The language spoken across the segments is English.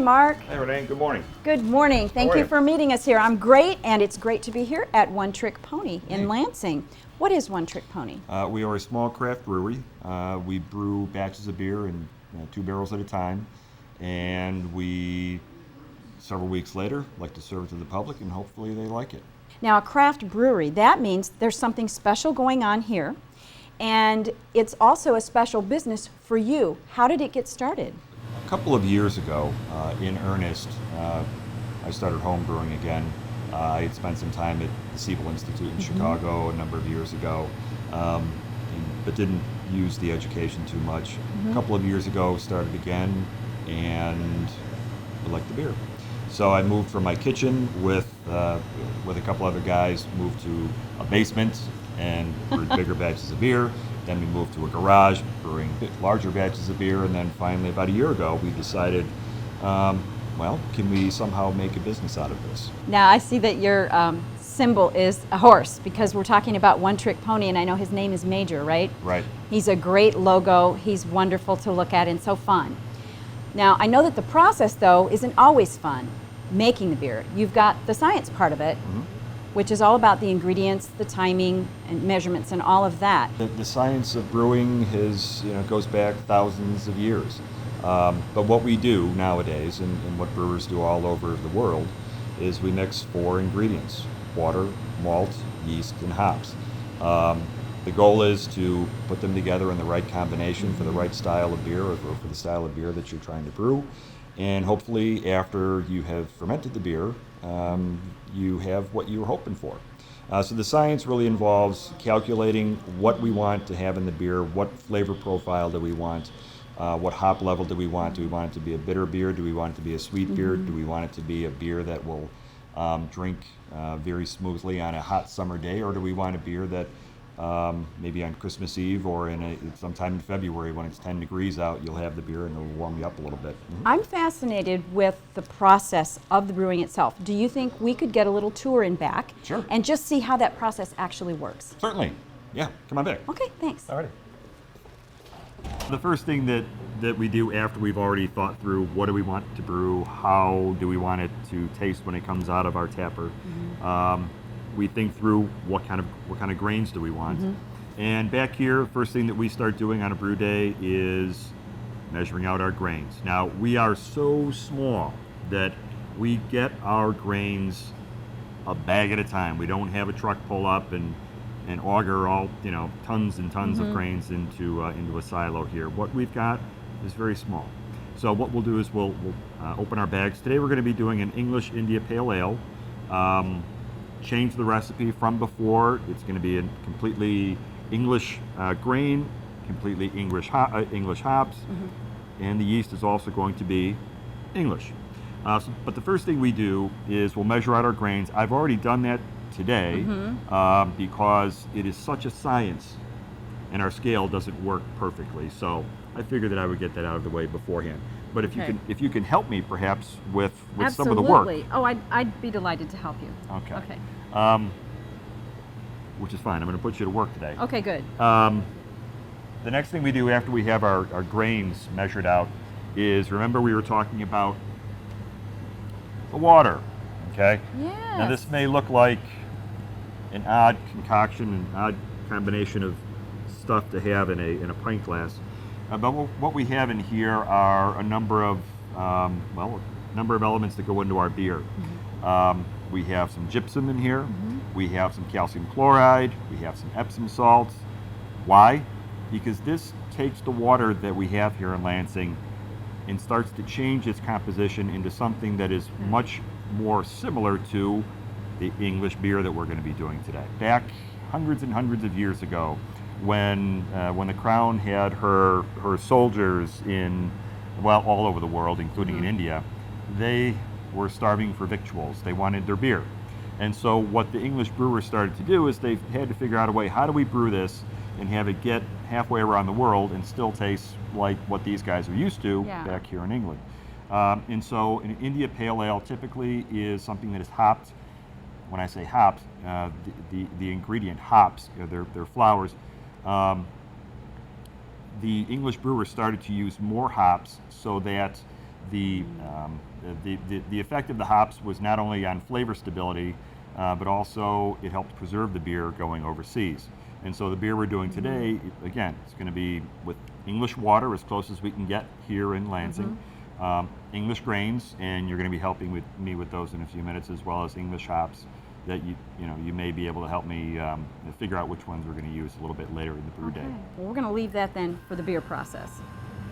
Mark. Hey, Renee. Good morning. Good morning. Thank you for meeting us here. I'm great, and it's great to be here at One Trick Pony in Lansing. What is One Trick Pony? We are a small craft brewery. We brew batches of beer in 2 barrels at a time, and we, several weeks later, like to serve it to the public, and hopefully they like it. Now, a craft brewery, that means there's something special going on here, and it's also a special business for you. How did it get started? A couple of years ago, in earnest, I started home brewing again. I had spent some time at the Chappel Institute in Chicago a number of years ago, but didn't use the education too much. A couple of years ago, started again, and I liked the beer. So I moved from my kitchen with a couple other guys, moved to a basement and brewed bigger batches of beer. Then we moved to a garage, brewing larger batches of beer. And then finally, about a year ago, we decided, well, can we somehow make a business out of this? Now, I see that your symbol is a horse, because we're talking about One Trick Pony, and I know his name is Major, right? Right. He's a great logo. He's wonderful to look at and so fun. Now, I know that the process, though, isn't always fun, making the beer. You've got the science part of it, which is all about the ingredients, the timing, and measurements, and all of that. The science of brewing goes back thousands of years. But what we do nowadays, and what brewers do all over the world, is we mix 4 ingredients: water, malt, yeast, and hops. The goal is to put them together in the right combination for the right style of beer, or for the style of beer that you're trying to brew. And hopefully, after you have fermented the beer, you have what you were hoping for. So the science really involves calculating what we want to have in the beer, what flavor profile do we want, what hop level do we want. Do we want it to be a bitter beer? Do we want it to be a sweet beer? Do we want it to be a beer that will drink very smoothly on a hot summer day? Or do we want a beer that maybe on Christmas Eve or sometime in February when it's 10 degrees out, you'll have the beer and it'll warm you up a little bit. I'm fascinated with the process of the brewing itself. Do you think we could get a little tour in back? Sure. And just see how that process actually works? Certainly. Yeah, come on back. Okay, thanks. All right. The first thing that we do after we've already thought through what do we want to brew, how do we want it to taste when it comes out of our tapper, we think through what kind of grains do we want. And back here, first thing that we start doing on a brew day is measuring out our grains. Now, we are so small that we get our grains a bag at a time. We don't have a truck pull up and auger all tons and tons of grains into a silo here. What we've got is very small. So what we'll do is we'll open our bags. Today we're going to be doing an English India Pale Ale. Change the recipe from before. It's going to be a completely English grain, completely English hops, and the yeast is also going to be English. But the first thing we do is we'll measure out our grains. I've already done that today because it is such a science, and our scale doesn't work perfectly. So I figured that I would get that out of the way beforehand. But if you can help me perhaps with some of the work. Absolutely. Oh, I'd be delighted to help you. Okay. Which is fine. I'm going to put you to work today. Okay, good. The next thing we do after we have our grains measured out is, remember we were talking about the water, okay? Yes. Now this may look like an odd concoction, an odd combination of stuff to have in a pint glass. But what we have in here are a number of elements that go into our beer. We have some gypsum in here. We have some calcium chloride. We have some Epsom salts. Why? Because this takes the water that we have here in Lansing and starts to change its composition into something that is much more similar to the English beer that we're going to be doing today. Back hundreds and hundreds of years ago, when the Crown had her soldiers all over the world, including in India, they were starving for victuals. They wanted their beer. And so what the English brewers started to do is they had to figure out a way, how do we brew this and have it get halfway around the world and still taste like what these guys are used to back here in England. And so an India Pale Ale typically is something that is hopped. When I say hops, the ingredient hops, they're flowers. The English brewers started to use more hops so that the the effect of the hops was not only on flavor stability, but also it helped preserve the beer going overseas. And so the beer we're doing today, again, it's going to be with English water as close as we can get here in Lansing, English grains, and you're going to be helping me with those in a few minutes, as well as English hops that you may be able to help me figure out which ones we're going to use a little bit later in the brew day. Well, we're going to leave that then for the beer process.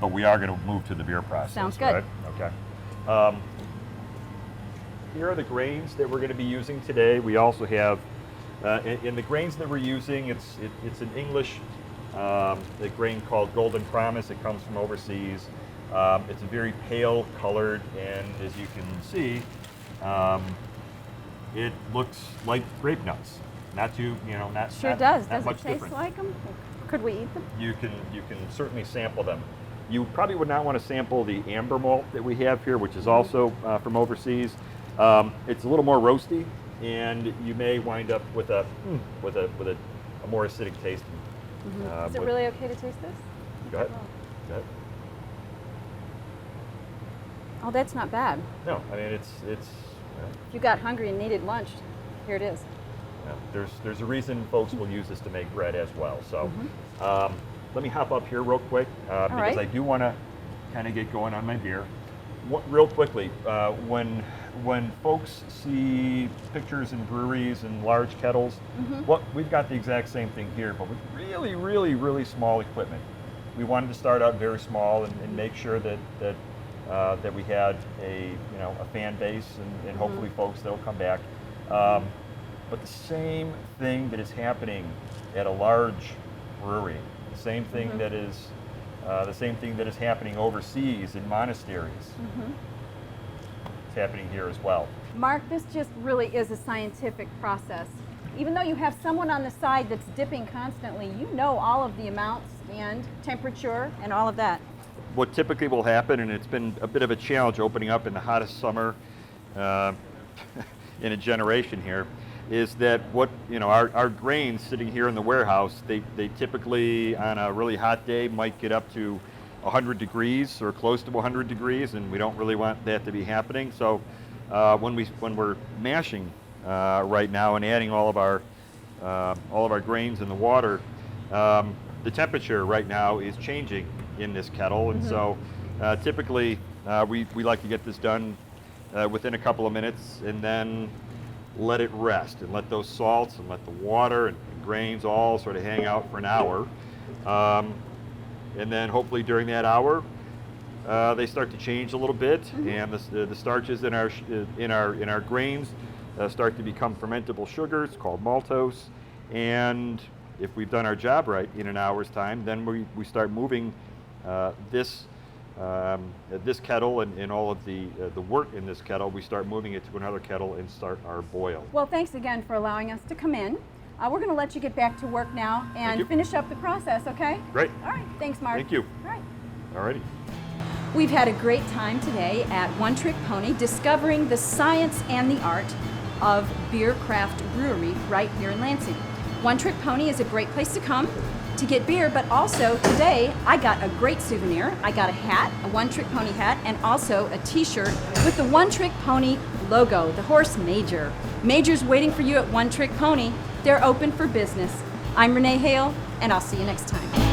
But we are going to move to the beer process. Sounds good. Right? Okay. Here are the grains that we're going to be using today. We also have, in the grains that we're using, it's an English a grain called Golden Promise. It comes from overseas. It's a very pale colored, and as you can see, it looks like grape nuts. Not too, not Sure not, does. not Does much it taste different. like them? Could we eat them? You can certainly sample them. You probably would not want to sample the amber malt that we have here, which is also from overseas. It's a little more roasty, and you may wind up with a more acidic taste. Is it really okay to taste this? Go ahead. Go ahead. Oh, that's not bad. No, I mean it's. If you got hungry and needed lunch, here it is. There's a reason folks will use this to make bread as well. So let me hop up here real quick because right. I do want to kind of get going on my beer. Real quickly, when folks see pictures in breweries and large kettles, we've got the exact same thing here, but with really, really, really small equipment. We wanted to start out very small and make sure that we had a fan base and hopefully folks that'll come back. But the same thing that is happening at a large brewery, the same thing that is happening overseas in monasteries, it's happening here as well. Mark, this just really is a scientific process. Even though you have someone on the side that's dipping constantly, you know all of the amounts and temperature and all of that. What typically will happen, and it's been a bit of a challenge opening up in the hottest summer in a generation here, is that our grains sitting here in the warehouse, they typically on a really hot day might get up to 100 degrees or close to 100 degrees, and we don't really want that to be happening. So when we're mashing right now and adding all of our grains in the water, the temperature right now is changing in this kettle, and so typically we like to get this done within a couple of minutes, and then let it rest and let those salts and let the water and grains all sort of hang out for an hour, and then hopefully during that hour they start to change a little bit, and the starches in our grains start to become fermentable sugars called maltose, and if we've done our job right in an hour's time, then we start moving this kettle and all of the wort in this kettle, we start moving it to another kettle and start our boil. Well, thanks again for allowing us to come in. We're going to let you get back to work now and finish up the process, okay? Great. All right. Thanks, Mark. Thank you. All right. All righty. We've had a great time today at One Trick Pony discovering the science and the art of beer craft brewery right here in Lansing. One Trick Pony is a great place to come to get beer, but also today I got a great souvenir. I got a hat, a One Trick Pony hat, and also a t-shirt with the One Trick Pony logo, the horse Major. Major's waiting for you at One Trick Pony. They're open for business. I'm Renee Hale, and I'll see you next time.